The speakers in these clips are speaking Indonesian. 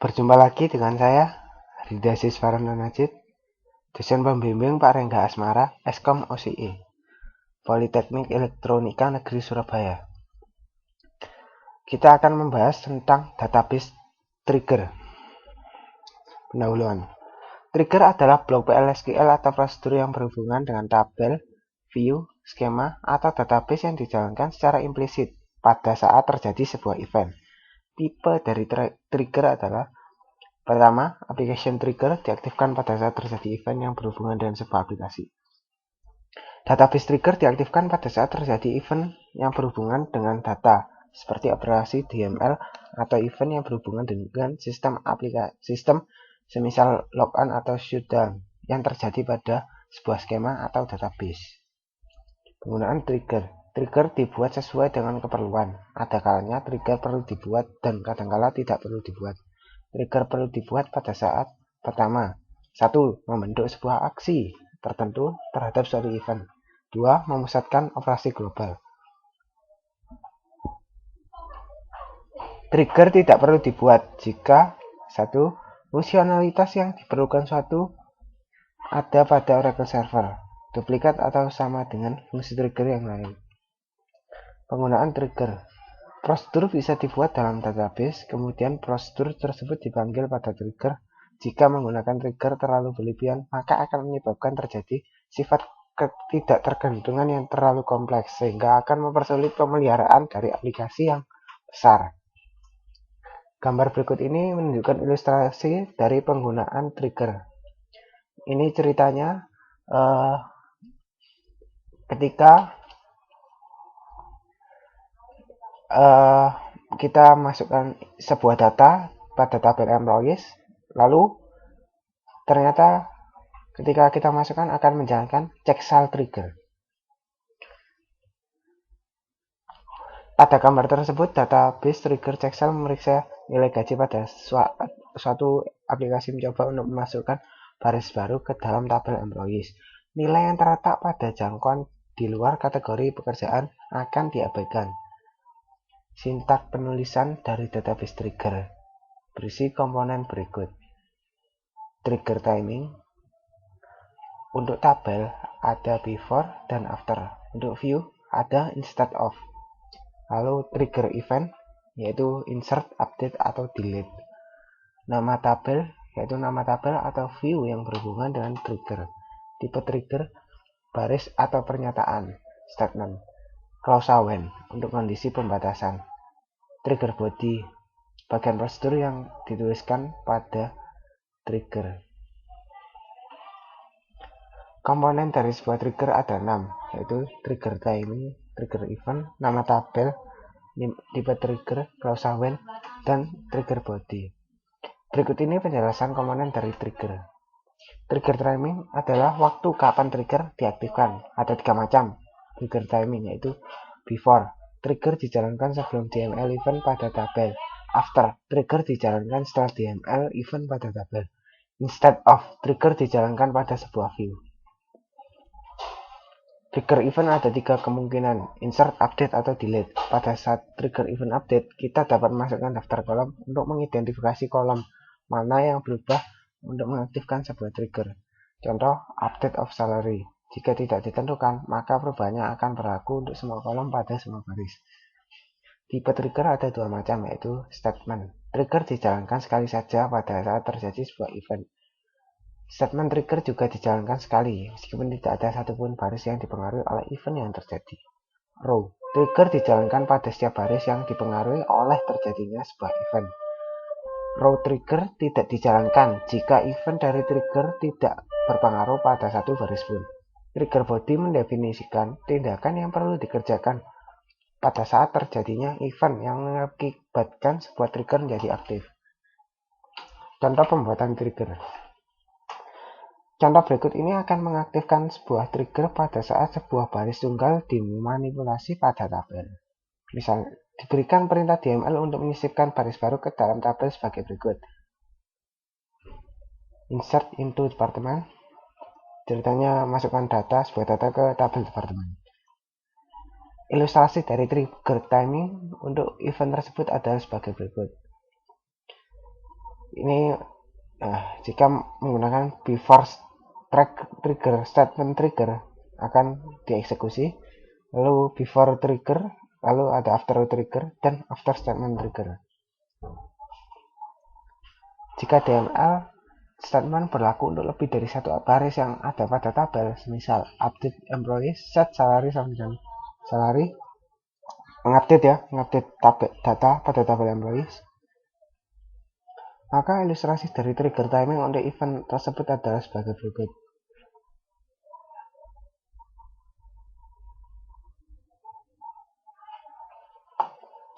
Berjumpa lagi dengan saya, Rida Siswarono Najib, dosen pembimbing Pak Rengga Asmara, Eskom OSIE, Politeknik Elektronika Negeri Surabaya. Kita akan membahas tentang database trigger. Pendahuluan. Trigger adalah blok PL/SQL atau prosedur yang berhubungan dengan tabel, view, skema, atau database yang dijalankan secara implisit pada saat terjadi sebuah event. Tipe dari trigger adalah: pertama, application trigger diaktifkan pada saat terjadi event yang berhubungan dengan sebuah aplikasi. Database trigger diaktifkan pada saat terjadi event yang berhubungan dengan data, seperti operasi DML, atau event yang berhubungan dengan sistem semisal logon atau shutdown yang terjadi pada sebuah skema atau database. Penggunaan trigger. Trigger dibuat sesuai dengan keperluan. Ada kalanya trigger perlu dibuat dan kadangkala tidak perlu dibuat. Trigger perlu dibuat pada saat: pertama, 1. Membentuk sebuah aksi tertentu terhadap suatu event. 2. Memusatkan operasi global. Trigger tidak perlu dibuat jika: 1. Fungsionalitas yang diperlukan suatu ada pada Oracle Server, duplikat atau sama dengan fungsi trigger yang lain. Penggunaan trigger. Prosedur bisa dibuat dalam database, kemudian prosedur tersebut dipanggil pada trigger. Jika menggunakan trigger terlalu berlebihan, maka akan menyebabkan terjadi sifat ketidaktergantungan yang terlalu kompleks, sehingga akan mempersulit pemeliharaan dari aplikasi yang besar. Gambar berikut ini menunjukkan ilustrasi dari penggunaan trigger. Ini ceritanya ketika kita masukkan sebuah data pada tabel employees, lalu ternyata ketika kita masukkan akan menjalankan checksum trigger. Pada gambar tersebut, database trigger checksum memeriksa nilai gaji pada suatu aplikasi mencoba untuk memasukkan baris baru ke dalam tabel employees. Nilai yang terletak pada jangkauan di luar kategori pekerjaan akan diabaikan. Sintak penulisan dari database trigger berisi komponen berikut: trigger timing. Untuk tabel ada before dan after. Untuk view ada instead of. Lalu trigger event, yaitu insert, update, atau delete. Nama tabel, yaitu nama tabel atau view yang berhubungan dengan trigger. Tipe trigger, baris atau pernyataan, statement. Clause when, untuk kondisi pembatasan. Trigger body, bagian prosedur yang dituliskan pada trigger. Komponen dari sebuah trigger ada 6, yaitu trigger timing, trigger event, nama tabel, tipe trigger, clause when, dan trigger body. Berikut ini penjelasan komponen dari trigger. Trigger timing adalah waktu kapan trigger diaktifkan. Ada 3 macam trigger timing, yaitu before, trigger dijalankan sebelum DML event pada tabel. After, trigger dijalankan setelah DML event pada tabel. Instead of, trigger dijalankan pada sebuah view. Trigger event ada 3 kemungkinan: insert, update, atau delete. Pada saat trigger event update, kita dapat memasukkan daftar kolom untuk mengidentifikasi kolom mana yang berubah untuk mengaktifkan sebuah trigger. Contoh, update of salary. Jika tidak ditentukan, maka perubahannya akan berlaku untuk semua kolom pada semua baris. Tipe trigger ada 2 macam, yaitu statement. Trigger dijalankan sekali saja pada saat terjadi sebuah event. Statement trigger juga dijalankan sekali, meskipun tidak ada satupun baris yang dipengaruhi oleh event yang terjadi. Row, trigger dijalankan pada setiap baris yang dipengaruhi oleh terjadinya sebuah event. Row trigger tidak dijalankan jika event dari trigger tidak berpengaruh pada satu baris pun. Trigger body mendefinisikan tindakan yang perlu dikerjakan pada saat terjadinya event yang mengakibatkan sebuah trigger menjadi aktif. Contoh pembuatan trigger. Contoh berikut ini akan mengaktifkan sebuah trigger pada saat sebuah baris tunggal dimanipulasi pada tabel. Misalnya, diberikan perintah DML untuk menyisipkan baris baru ke dalam tabel sebagai berikut. Insert into department. Ceritanya masukkan sebuah data ke tabel departemen. Ilustrasi dari trigger timing untuk event tersebut adalah sebagai berikut. Ini jika menggunakan before trigger statement trigger akan dieksekusi, lalu before trigger, lalu ada after trigger dan after statement trigger. Jika DML statement berlaku untuk lebih dari satu baris yang ada pada tabel, misal update employees, set salary sama dengan salary, mengupdate data pada tabel employees, maka ilustrasi dari trigger timing untuk event tersebut adalah sebagai berikut.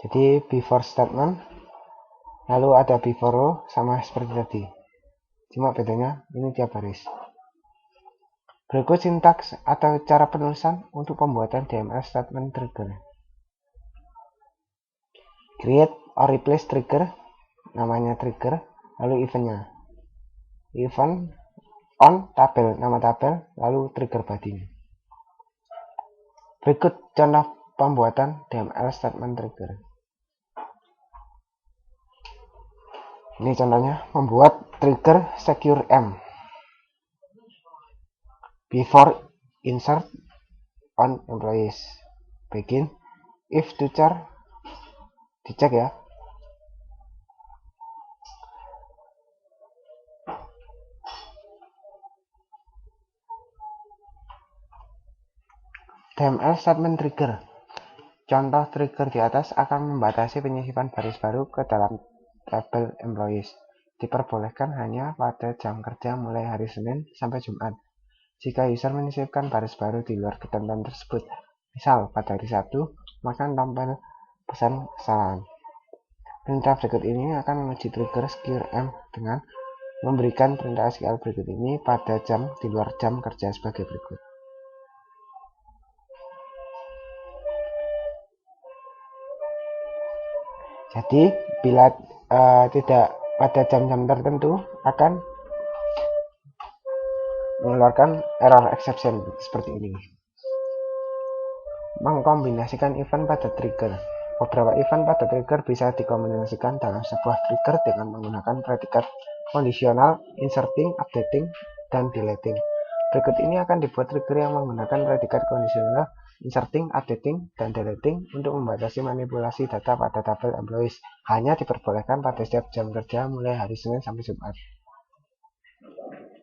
Jadi before statement, lalu ada before row sama seperti tadi. Cuma bedanya ini tiap baris. Berikut sintaks atau cara penulisan untuk pembuatan DML statement trigger. Create or replace trigger, namanya trigger, lalu eventnya. Event on tabel, nama tabel, lalu trigger body. Berikut contoh pembuatan DML statement trigger. Ini contohnya membuat trigger secure M. Before insert on employees. Begin if to char, dicek ya. DML statement trigger. Contoh trigger di atas akan membatasi penyisipan baris baru ke dalam tabel employees. Diperbolehkan hanya pada jam kerja mulai hari Senin sampai Jumat. Jika user menyisipkan baris baru di luar ketentuan tersebut, misal pada hari Sabtu, maka tampil pesan kesalahan. Perintah berikut ini akan menguji trigger secure M dengan memberikan perintah SQL berikut ini pada jam di luar jam kerja sebagai berikut. Jadi bila tidak pada jam-jam tertentu akan mengeluarkan error exception seperti ini. Mengkombinasikan event pada trigger. Beberapa event pada trigger bisa dikombinasikan dalam sebuah trigger dengan menggunakan predikat kondisional, inserting, updating, dan deleting. Berikut ini akan dibuat trigger yang menggunakan predikat kondisional, inserting, updating, dan deleting untuk membatasi manipulasi data pada tabel employees. Hanya diperbolehkan pada setiap jam kerja mulai hari Senin sampai Jumat.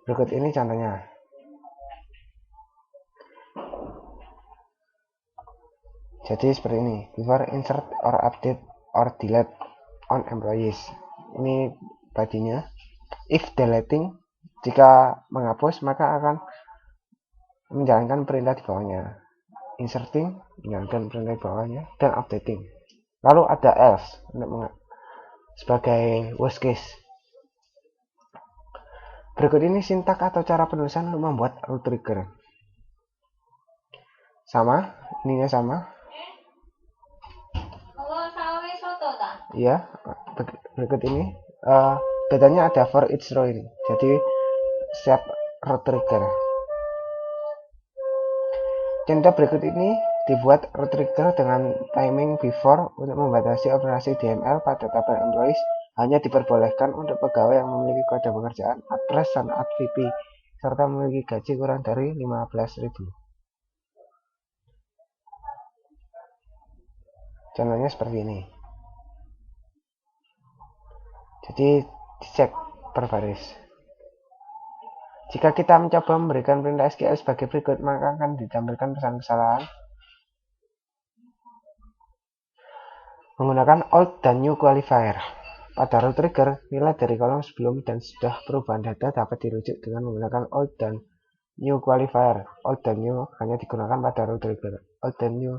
Berikut ini contohnya. Jadi seperti ini, before insert or update or delete on employees. Ini badinya. If deleting, jika menghapus maka akan menjalankan perintah di bawahnya. Inserting, menjalankan perintah di bawahnya, dan updating. Lalu ada else sebagai worst case. Berikut ini sintak atau cara penulisan untuk membuat root trigger. Sama, ininya sama. Ya, berikut ini. Bedanya ada for each row ini. Jadi setiap root trigger. Contoh berikut ini dibuat root trigger dengan timing before untuk membatasi operasi DML pada tabel employees. Hanya diperbolehkan untuk pegawai yang memiliki kode pekerjaan address dan ADVP serta memiliki gaji kurang dari 15.000. Contohnya seperti ini. Jadi dicek per baris. Jika kita mencoba memberikan perintah SQL sebagai berikut, maka akan ditampilkan pesan kesalahan menggunakan old dan new qualifier. Pada root trigger, nilai dari kolom sebelum dan sesudah perubahan data dapat dirujuk dengan menggunakan old dan new qualifier. Old dan new hanya digunakan pada root trigger. Old dan new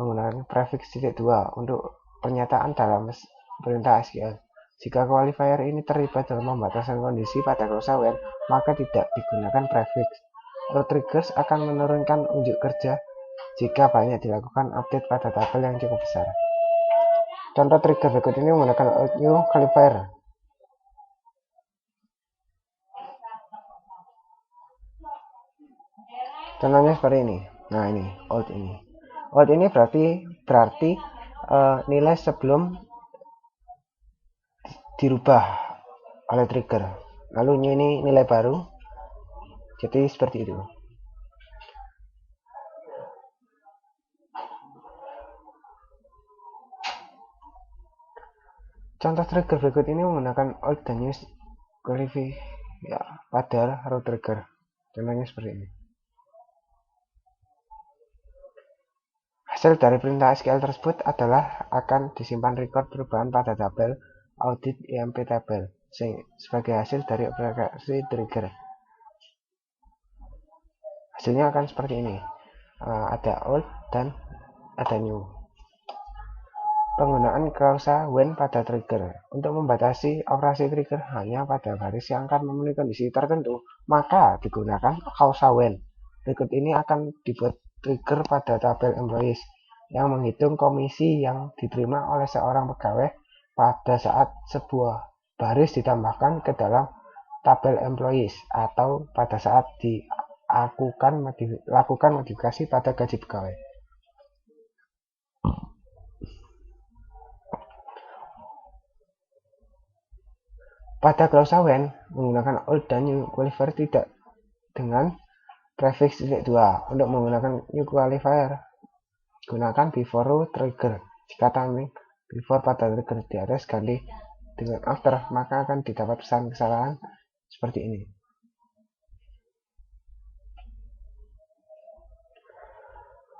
menggunakan prefix .2 untuk pernyataan dalam perintah SQL. Jika qualifier ini terlibat dalam pembatasan kondisi pada klausa when, maka tidak digunakan prefix. Root triggers akan menurunkan unjuk kerja jika banyak dilakukan update pada tabel yang cukup besar. Contoh trigger berikut ini menggunakan old new qualifier. Contohnya seperti ini. Nah ini old ini. Old ini berarti nilai sebelum dirubah oleh trigger. Lalu ini nilai baru, jadi seperti itu. Contoh trigger berikut ini menggunakan old dan new qualify ya pada row trigger. Contohnya seperti ini. Hasil dari perintah SQL tersebut adalah akan disimpan record perubahan pada tabel audit IMP tabel sebagai hasil dari operasi trigger. Hasilnya akan seperti ini. Ada old dan ada new. Penggunaan klausa when pada trigger. Untuk membatasi operasi trigger hanya pada baris yang akan memenuhi kondisi tertentu, maka digunakan klausa when. Berikut ini akan dibuat trigger pada tabel employees yang menghitung komisi yang diterima oleh seorang pegawai pada saat sebuah baris ditambahkan ke dalam tabel employees atau pada saat lakukan modifikasi pada gaji pegawai. Pada klausa when menggunakan old dan new qualifier tidak dengan prefix titik 2. Untuk menggunakan new qualifier gunakan before row trigger. Jika timing before pada trigger di atas ganti dengan after, maka akan didapat pesan kesalahan seperti ini.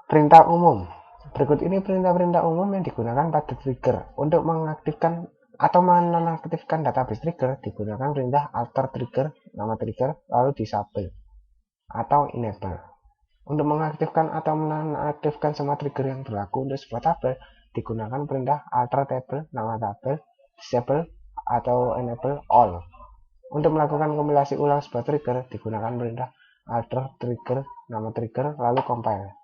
Perintah umum. Berikut ini perintah-perintah umum yang digunakan pada trigger. Untuk mengaktifkan atau menonaktifkan database trigger digunakan perintah alter trigger, nama trigger, lalu disable atau enable. Untuk mengaktifkan atau menonaktifkan semua trigger yang berlaku untuk sebuah tabel digunakan perintah alter table, nama tabel, disable atau enable all. Untuk melakukan kompilasi ulang sebuah trigger digunakan perintah alter trigger, nama trigger, lalu compile.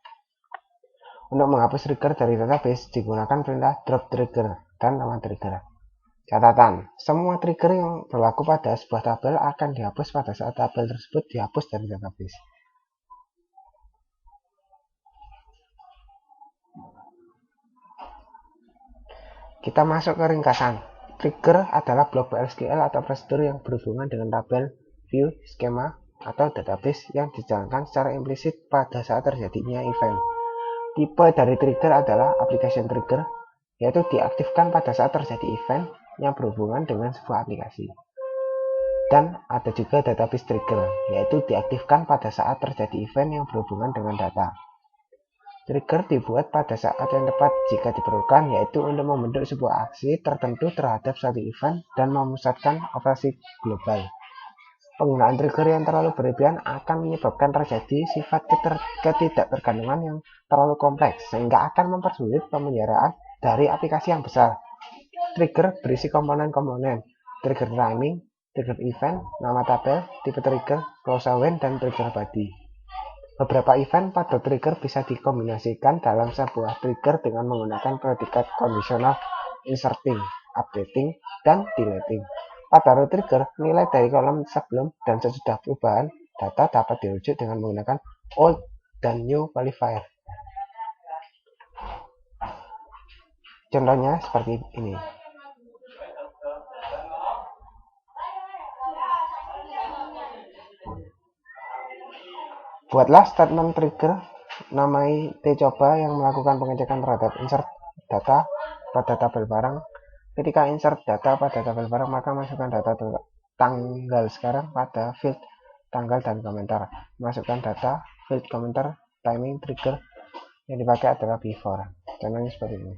Untuk menghapus trigger dari database digunakan perintah drop trigger dan nama trigger. Catatan, semua trigger yang berlaku pada sebuah tabel akan dihapus pada saat tabel tersebut dihapus dari database. Kita masuk ke ringkasan. Trigger adalah blok PLSQL atau prosedur yang berhubungan dengan tabel, view, skema, atau database yang dijalankan secara implisit pada saat terjadinya event. Tipe dari trigger adalah application trigger, yaitu diaktifkan pada saat terjadi event yang berhubungan dengan sebuah aplikasi. Dan ada juga database trigger, yaitu diaktifkan pada saat terjadi event yang berhubungan dengan data. Trigger dibuat pada saat yang tepat jika diperlukan, yaitu untuk membentuk sebuah aksi tertentu terhadap suatu event dan memusatkan operasi global. Penggunaan trigger yang terlalu berlebihan akan menyebabkan terjadi sifat ketidaktergantungan yang terlalu kompleks, sehingga akan mempersulit pemeliharaan dari aplikasi yang besar. Trigger berisi komponen-komponen, trigger timing, trigger event, nama tabel, tipe trigger, klausa when, dan trigger body. Beberapa event pada trigger bisa dikombinasikan dalam sebuah trigger dengan menggunakan predikat kondisional inserting, updating, dan deleting. Pada row trigger, nilai dari kolom sebelum dan sesudah perubahan data dapat dirujuk dengan menggunakan old dan new qualifier. Contohnya seperti ini. Buatlah statement trigger namai tcoba yang melakukan pengecekan terhadap insert data pada tabel barang. Ketika insert data pada tabel barang, maka masukkan data tanggal sekarang pada field tanggal dan komentar. Masukkan data field komentar timing trigger yang dipakai adalah before. Contohnya seperti ini.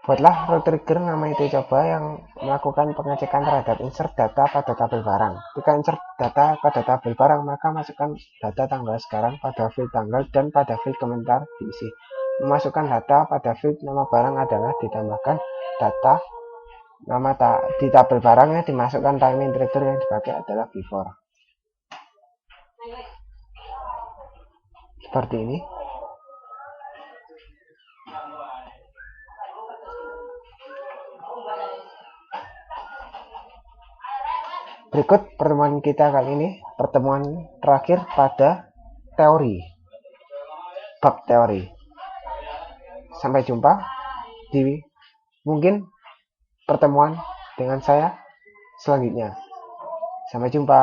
Buatlah row trigger namai tcoba yang melakukan pengecekan terhadap insert data pada tabel barang. Jika insert data pada tabel barang, maka masukkan data tanggal sekarang pada field tanggal dan pada field komentar diisi. Memasukkan data pada field nama barang adalah ditambahkan data nama di tabel barangnya dimasukkan timing trigger yang dipakai adalah before. Seperti ini. Berikut pertemuan kita kali ini, pertemuan terakhir pada teori, bab teori. Sampai jumpa di mungkin pertemuan dengan saya selanjutnya. Sampai jumpa.